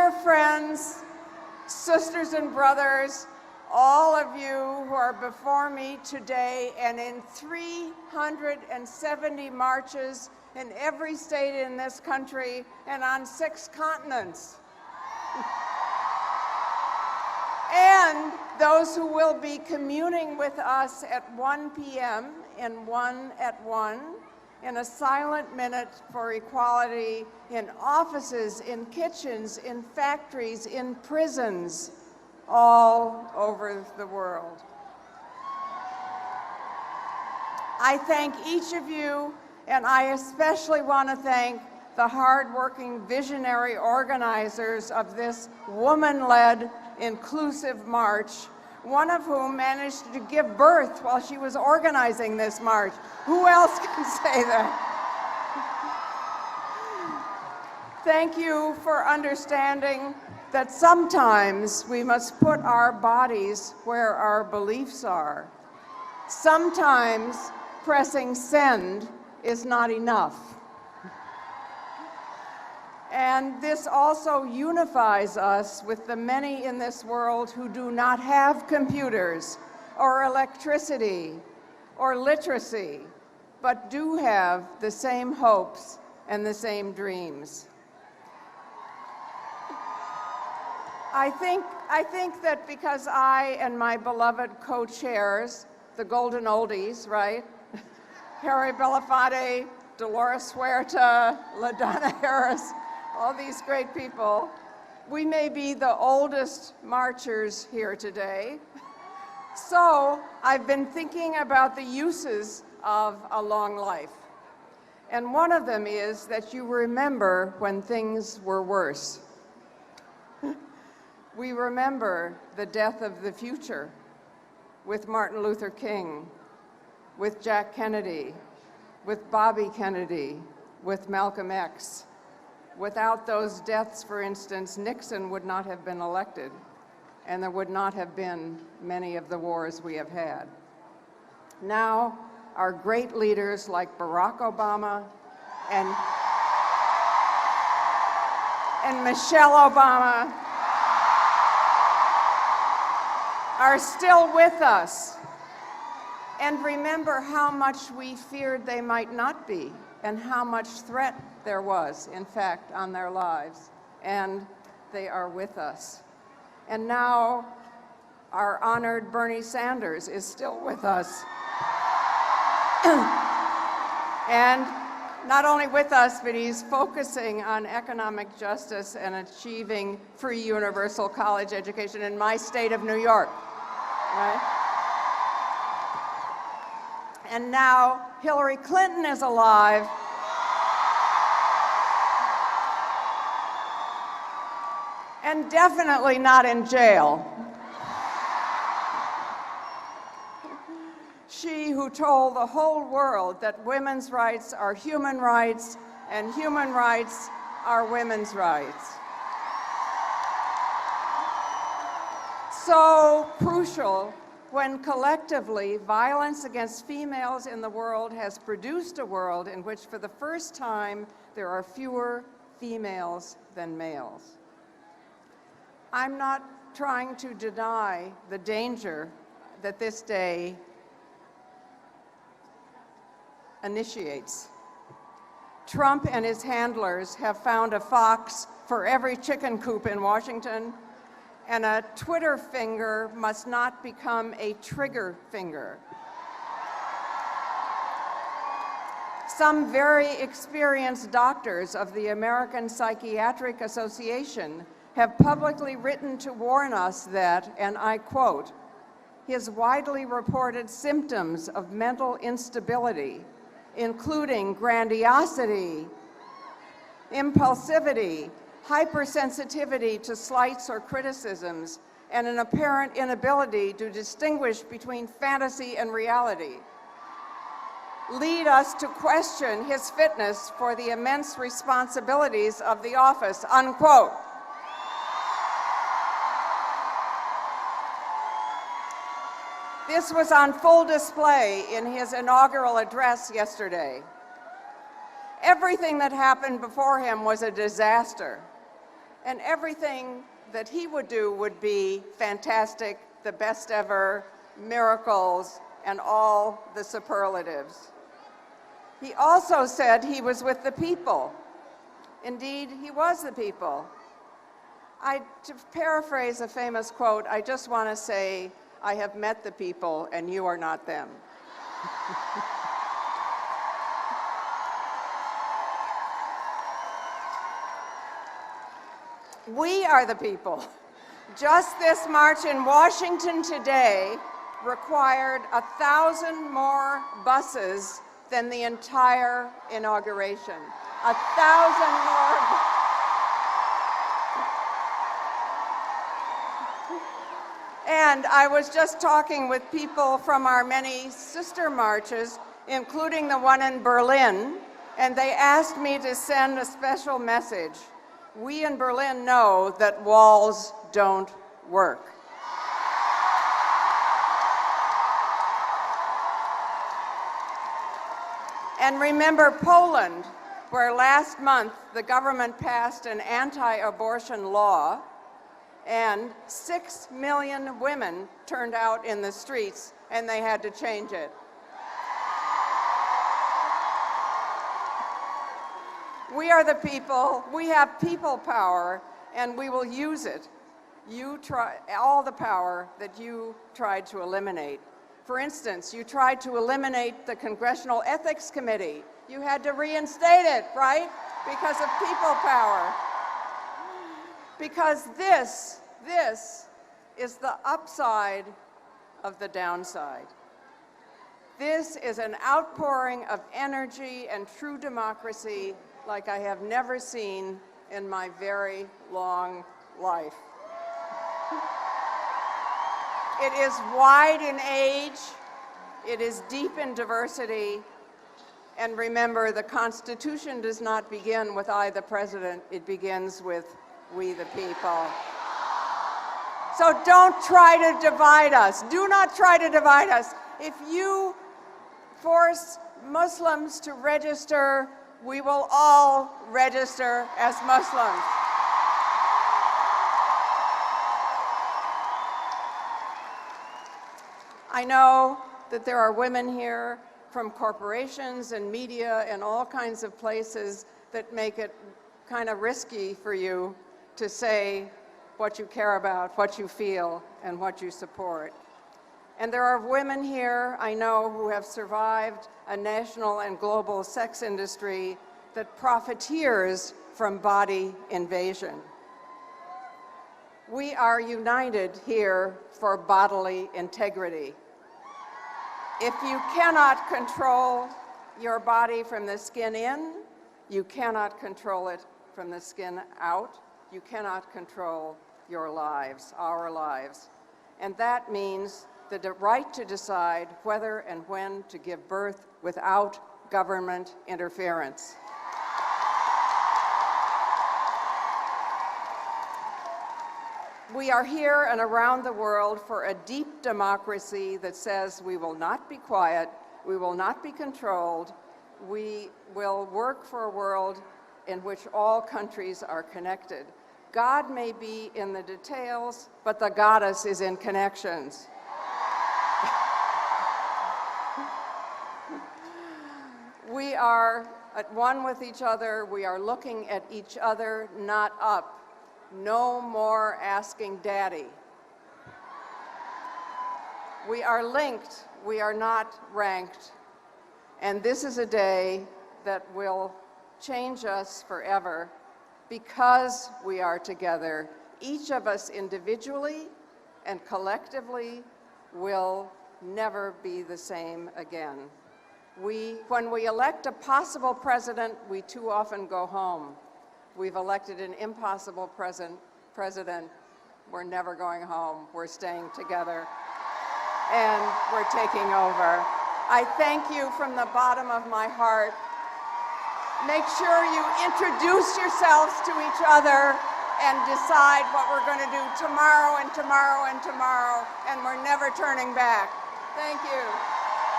Dear friends, sisters and brothers, all of you who are before me today and in 370 marches in every state in this country and on 6 continents. And those who will be communing with us at 1 p.m. and 1 at 1 in a silent minute for equality in offices, in kitchens, in factories, in prisons, all over the world. I thank each of you, and I especially want to thank the hardworking visionary organizers of this woman-led inclusive march, one of whom managed to give birth while she was organizing this march. Who else can say that? Thank you for understanding that sometimes we must put our bodies where our beliefs are. Sometimes pressing send is not enough. And this also unifies us with the many in this world who do not have computers or electricity or literacy, but do have the same hopes and the same dreams. I think that because I and my beloved co-chairs, the Golden Oldies, right? Harry Belafonte, Dolores Huerta, LaDonna Harris, all these great people, we may be the oldest marchers here today. So I've been thinking about the uses of a long life. And one of them is that you remember when things were worse. We remember the death of the future with Martin Luther King, with Jack Kennedy, with Bobby Kennedy, with Malcolm X. Without those deaths, for instance, Nixon would not have been elected, and there would not have been many of the wars we have had. Now, our great leaders like Barack Obama and Michelle Obama are still with us. And remember how much we feared they might not be, and how much threat there was, in fact, on their lives. And they are with us. And now, our honored Bernie Sanders is still with us. And not only with us, but he's focusing on economic justice and achieving free universal college education in my state of New York, right? And now Hillary Clinton is alive. And definitely not in jail. She who told the whole world that women's rights are human rights and human rights are women's rights. So crucial when collectively violence against females in the world has produced a world in which for the first time there are fewer females than males. I'm not trying to deny the danger that this day initiates. Trump and his handlers have found a fox for every chicken coop in Washington, and a Twitter finger must not become a trigger finger. Some very experienced doctors of the American Psychiatric Association have publicly written to warn us that, and I quote, his widely reported symptoms of mental instability, including grandiosity, impulsivity, hypersensitivity to slights or criticisms, and an apparent inability to distinguish between fantasy and reality, lead us to question his fitness for the immense responsibilities of the office, unquote. This was on full display in his inaugural address yesterday. Everything that happened before him was a disaster. And everything that he would do would be fantastic, the best ever, miracles, and all the superlatives. He also said he was with the people. Indeed, he was the people. To paraphrase a famous quote, I just want to say, I have met the people and you are not them. We are the people. Just this march in Washington today required 1,000 more buses than the entire inauguration. 1,000 more. And I was just talking with people from our many sister marches, including the one in Berlin, and they asked me to send a special message. We in Berlin know that walls don't work. And remember Poland, where last month the government passed an anti-abortion law, and 6 million women turned out in the streets, and they had to change it. We are the people, we have people power, and we will use it. You try all the power that you tried to eliminate. For instance, you tried to eliminate the Congressional Ethics Committee. You had to reinstate it, right? Because of people power. Because this is the upside of the downside. This is an outpouring of energy and true democracy like I have never seen in my very long life. It is wide in age, it is deep in diversity, and remember, the Constitution does not begin with I, the President, it begins with we, the people. So don't try to divide us. Do not try to divide us. If you force Muslims to register, we will all register as Muslims. I know that there are women here from corporations and media and all kinds of places that make it kind of risky for you to say what you care about, what you feel, and what you support. And there are women here, I know, who have survived a national and global sex industry that profiteers from body invasion. We are united here for bodily integrity. If you cannot control your body from the skin in, you cannot control it from the skin out. You cannot control your lives, our lives. And that means the right to decide whether and when to give birth without government interference. We are here and around the world for a deep democracy that says we will not be quiet, we will not be controlled, we will work for a world in which all countries are connected. God may be in the details, but the goddess is in connections. We are at one with each other. We are looking at each other, not up. No more asking daddy. We are linked. We are not ranked. And this is a day that will change us forever because we are together. Each of us individually and collectively will never be the same again. When we elect a possible president, we too often go home. We've elected an impossible president. We're never going home. We're staying together, and we're taking over. I thank you from the bottom of my heart. Make sure you introduce yourselves to each other and decide what we're going to do tomorrow and tomorrow and tomorrow, and we're never turning back. Thank you.